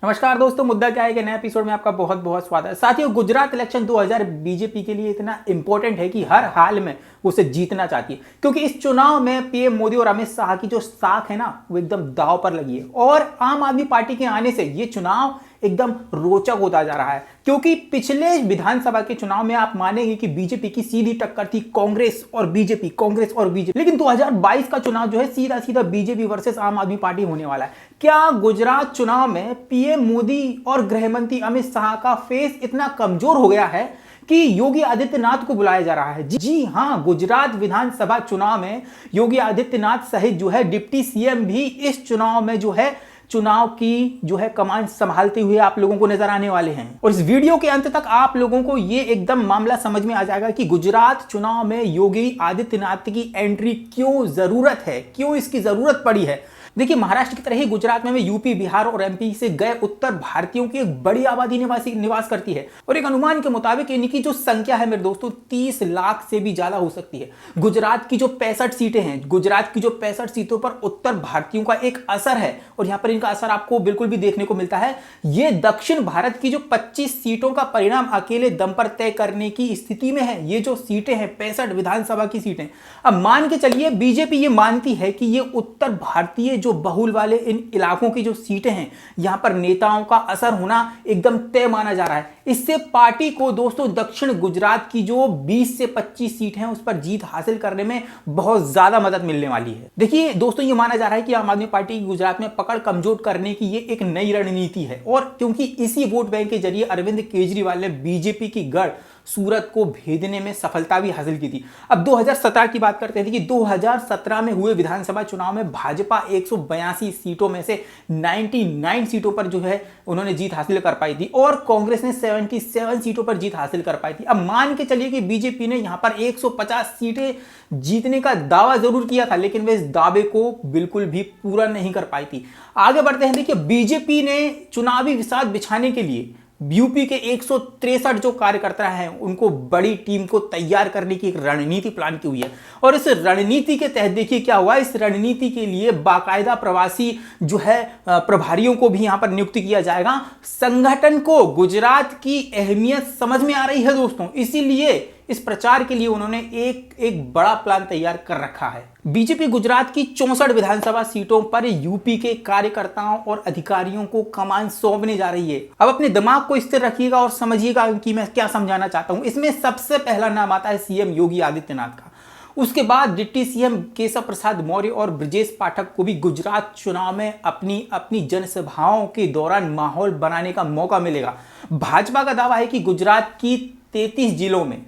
नमस्कार दोस्तों, मुद्दा क्या है कि नए एपिसोड में आपका बहुत बहुत स्वागत है। साथियों, गुजरात इलेक्शन 2000 बीजेपी के लिए इतना इंपॉर्टेंट है कि हर हाल में उसे जीतना चाहती है, क्योंकि इस चुनाव में पीएम मोदी और अमित शाह की जो साख है ना, वो एकदम दांव पर लगी है। और आम आदमी पार्टी के आने से ये चुनाव एकदम रोचक होता जा रहा है, क्योंकि पिछले विधानसभा के चुनाव में आप मानेंगे कि बीजेपी की सीधी टक्कर थी कांग्रेस और बीजेपी। लेकिन 2022 का चुनाव जो है सीधा सीधा बीजेपी वर्सेस आम आदमी पार्टी होने वाला है। क्या गुजरात चुनाव में पीएम मोदी और गृह मंत्री अमित शाह का फेस इतना कमजोर हो गया है कि योगी आदित्यनाथ को बुलाया जा रहा है? जी हां, गुजरात विधानसभा चुनाव में योगी आदित्यनाथ सहित जो है डिप्टी सीएम भी इस चुनाव में जो है चुनाव की जो है कमान संभालते हुए आप लोगों को नजर आने वाले हैं। और इस वीडियो के अंत तक आप लोगों को ये एकदम मामला समझ में आ जाएगा कि गुजरात चुनाव में योगी आदित्यनाथ की एंट्री क्यों जरूरत है, क्यों इसकी जरूरत पड़ी है। देखिए, महाराष्ट्र की तरह ही गुजरात में यूपी, बिहार और एमपी से गए उत्तर भारतीयों की एक बड़ी आबादी निवास करती है। और एक अनुमान के मुताबिक इनकी जो संख्या है मेरे दोस्तों 30 लाख से भी ज्यादा हो सकती है। गुजरात की जो 65 सीटें हैं, गुजरात की जो 65 सीटों पर उत्तर भारतीयों का एक असर है, और यहां पर इनका असर आपको बिल्कुल भी देखने को मिलता है। ये दक्षिण भारत की जो 25 सीटों का परिणाम अकेले दम पर तय करने की स्थिति में है। ये जो सीटें हैं 65 विधानसभा की सीटें, अब मान के चलिए बीजेपी ये मानती है कि ये उत्तर भारतीय जो बहुल वाले इन इलाकों की जो सीटें हैं, यहां पर नेताओं का असर होना एकदम तय माना जा रहा है। इससे पार्टी को दोस्तों दक्षिण गुजरात की जो 20 से 25 सीट हैं उस पर जीत हासिल करने में बहुत ज्यादा मदद मिलने वाली है। देखिए दोस्तों, ये माना जा रहा है कि आम आदमी पार्टी की गुजरात में पकड़ कमजोर करने की ये एक नई रणनीति है, और क्योंकि इसी वोट बैंक के जरिए अरविंद केजरीवाल ने बीजेपी की गढ़ सूरत को भेदने में सफलता भी हासिल की थी। अब 2017 की बात करते हैं कि 2017 में हुए विधानसभा चुनाव में भाजपा 182 सीटों में से 99 सीटों पर जो है उन्होंने जीत हासिल कर पाई थी, और कांग्रेस ने 77 सीटों पर जीत हासिल कर पाई थी। अब मान के चलिए कि बीजेपी ने यहां पर 150 सीटें जीतने का दावा जरूर किया था, लेकिन वे इस दावे को बिल्कुल भी पूरा नहीं कर पाई थी। आगे बढ़ते हैं। देखिए, बीजेपी ने चुनावी विषाद बिछाने के लिए यूपी के 163 जो कार्यकर्ता हैं उनको बड़ी टीम को तैयार करने की एक रणनीति प्लान की हुई है। और इस रणनीति के तहत देखिए क्या हुआ। इस रणनीति के लिए बाकायदा प्रवासी जो है प्रभारियों को भी यहां पर नियुक्त किया जाएगा। संगठन को गुजरात की अहमियत समझ में आ रही है दोस्तों, इसीलिए इस प्रचार के लिए उन्होंने एक बड़ा प्लान तैयार कर रखा है। बीजेपी गुजरात की 64 विधानसभा सीटों पर यूपी के कार्यकर्ताओं और अधिकारियों को कमान सौंपने जा रही है। अब अपने दिमाग को स्थिर रखिएगा और समझिएगा कि मैं क्या समझाना चाहता हूं। इसमें सबसे पहला नाम आता है सीएम योगी आदित्यनाथ का। उसके बाद डिप्टी सीएम केशव प्रसाद मौर्य और ब्रजेश पाठक को भी गुजरात चुनाव में अपनी जनसभाओं के दौरान माहौल बनाने का मौका मिलेगा। भाजपा का दावा है कि गुजरात की 33 जिलों में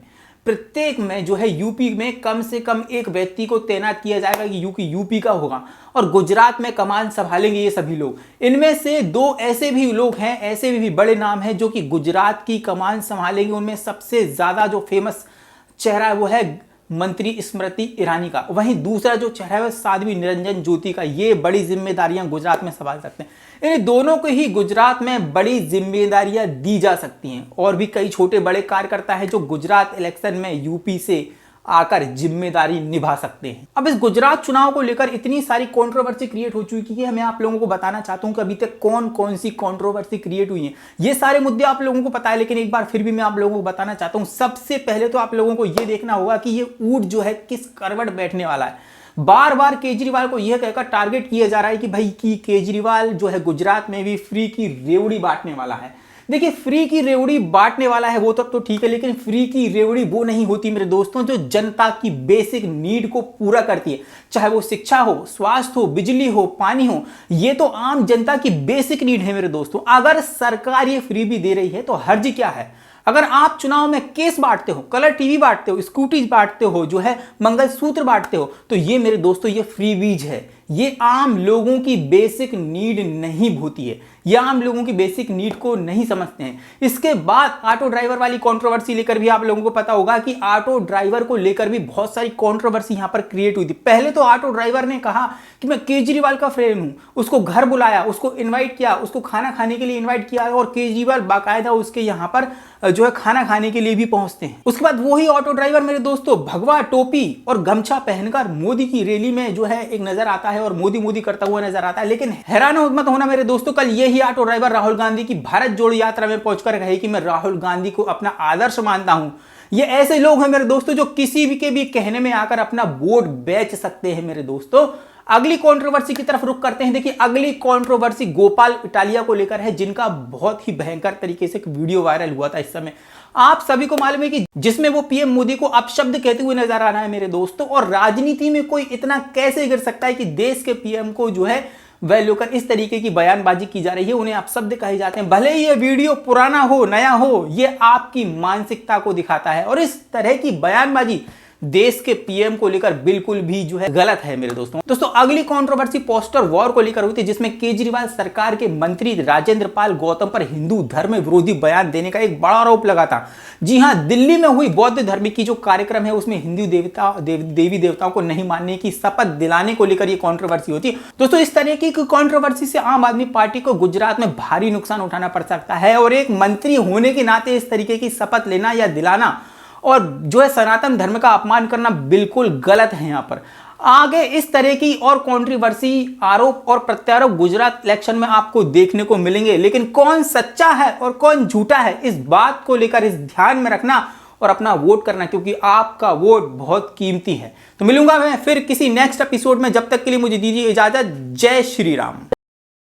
प्रत्येक में जो है यूपी में कम से कम एक व्यक्ति को तैनात किया जाएगा कि यूपी का होगा, और गुजरात में कमान संभालेंगे ये सभी लोग। इनमें से 2 ऐसे भी लोग हैं, ऐसे भी बड़े नाम हैं जो कि गुजरात की कमान संभालेंगे। उनमें सबसे ज्यादा जो फेमस चेहरा है वो है मंत्री स्मृति ईरानी का। वहीं दूसरा जो चेहरा है साध्वी निरंजन ज्योति का। ये बड़ी जिम्मेदारियां गुजरात में संभाल सकते हैं। इन दोनों को ही गुजरात में बड़ी जिम्मेदारियां दी जा सकती हैं, और भी कई छोटे बड़े कार्यकर्ता हैं जो गुजरात इलेक्शन में यूपी से आकर जिम्मेदारी निभा सकते हैं। अब इस गुजरात चुनाव को लेकर इतनी सारी कंट्रोवर्सी क्रिएट हो चुकी है, मैं आप लोगों को बताना चाहता हूं कि अभी तक कौन कौन सी कंट्रोवर्सी क्रिएट हुई है। ये सारे मुद्दे आप लोगों को पता है, लेकिन एक बार फिर भी मैं आप लोगों को बताना चाहता हूं। सबसे पहले तो आप लोगों को यह देखना होगा कि ये ऊंट जो है किस करवट बैठने वाला है। बार बार केजरीवाल को यह कहकर टारगेट किया जा रहा है कि भाई की केजरीवाल जो है गुजरात में भी फ्री की रेवड़ी बांटने वाला है। देखिए, फ्री की रेवड़ी बांटने वाला है वो तब तो ठीक है, लेकिन फ्री की रेवड़ी वो नहीं होती मेरे दोस्तों जो जनता की बेसिक नीड को पूरा करती है। चाहे वो शिक्षा हो, स्वास्थ्य हो, बिजली हो, पानी हो, ये तो आम जनता की बेसिक नीड है मेरे दोस्तों। अगर सरकार ये फ्री भी दे रही है तो हर्ज क्या है? अगर आप चुनाव में केस बांटते हो, कलर टीवी बांटते हो, स्कूटी बांटते हो, जो है मंगलसूत्र बांटते हो, तो ये मेरे दोस्तों ये फ्री बीज है। ये आम लोगों की बेसिक नीड नहीं होती है, ये आम लोगों की बेसिक नीड को नहीं समझते हैं। इसके बाद ऑटो ड्राइवर वाली कंट्रोवर्सी लेकर भी आप लोगों को पता होगा कि ऑटो ड्राइवर को लेकर भी बहुत सारी कंट्रोवर्सी यहां पर क्रिएट हुई थी। पहले तो ऑटो ड्राइवर ने कहा कि मैं केजरीवाल का फ्रेंड हूं, उसको घर बुलाया, उसको इन्वाइट किया, उसको खाना खाने के लिए इन्वाइट किया, और केजरीवाल बाकायदा उसके यहां पर जो है खाना खाने के लिए भी पहुंचते हैं। उसके बाद वही ऑटो ड्राइवर मेरे दोस्तों भगवा टोपी और गमछा पहनकर मोदी की रैली में जो है एक नजर आता है और मोदी मोदी करता हुआ नजर आता है। लेकिन हैरान मत होना मेरे दोस्तों, कल यही ही ऑटो ड्राइवर राहुल गांधी की भारत जोड़ो यात्रा में पहुंचकर कहे कि मैं राहुल गांधी को अपना आदर्श मानता हूं। ये ऐसे लोग हैं मेरे दोस्तों जो किसी भी के भी कहने में आकर अपना वोट बेच सकते हैं मेरे दोस्तों। अगली कंट्रोवर्सी की तरफ रुख करते हैं। देखिए अगली कंट्रोवर्सी गोपाल इटालिया को लेकर है, जिनका बहुत ही भयंकर तरीके से एक वीडियो वायरल हुआ था इस समय। आप सभी को मालूम है कि जिसमें वो पीएम मोदी को अपशब्द कहते हुए नजर आ रहा है मेरे दोस्तों। और राजनीति में कोई इतना कैसे गिर सकता है कि देश के पीएम को जो है वह लेकर इस तरीके की बयानबाजी की जा रही है, उन्हें अपशब्द कहे जाते हैं। भले ही ये वीडियो पुराना हो नया हो, ये आपकी मानसिकता को दिखाता है और इस तरह की बयानबाजी देश के पीएम को लेकर बिल्कुल भी जो है गलत है मेरे दोस्तों। अगली कंट्रोवर्सी पोस्टर वॉर को लेकर हुई थी, जिसमें केजरीवाल सरकार के मंत्री राजेंद्र पाल गौतम पर हिंदू धर्म विरोधी बयान देने का एक बड़ा आरोप लगा था। जी हां, दिल्ली में हुई बौद्ध धर्म की जो कार्यक्रम है उसमें हिंदू देवी देवताओं को नहीं मानने की शपथ दिलाने को लेकर यह कंट्रोवर्सी होती। दोस्तों इस तरह की कंट्रोवर्सी से आम आदमी पार्टी को गुजरात में भारी नुकसान उठाना पड़ सकता है और एक मंत्री होने के नाते इस तरीके की शपथ लेना या दिलाना और जो है सनातन धर्म का अपमान करना बिल्कुल गलत है। यहां पर आगे इस तरह की और कंट्रोवर्सी, आरोप और प्रत्यारोप गुजरात इलेक्शन में आपको देखने को मिलेंगे, लेकिन कौन सच्चा है और कौन झूठा है इस बात को लेकर इस ध्यान में रखना और अपना वोट करना, क्योंकि आपका वोट बहुत कीमती है। तो मिलूंगा मैं फिर किसी नेक्स्ट एपिसोड में, जब तक के लिए मुझे दीजिए इजाजत। जय श्री राम।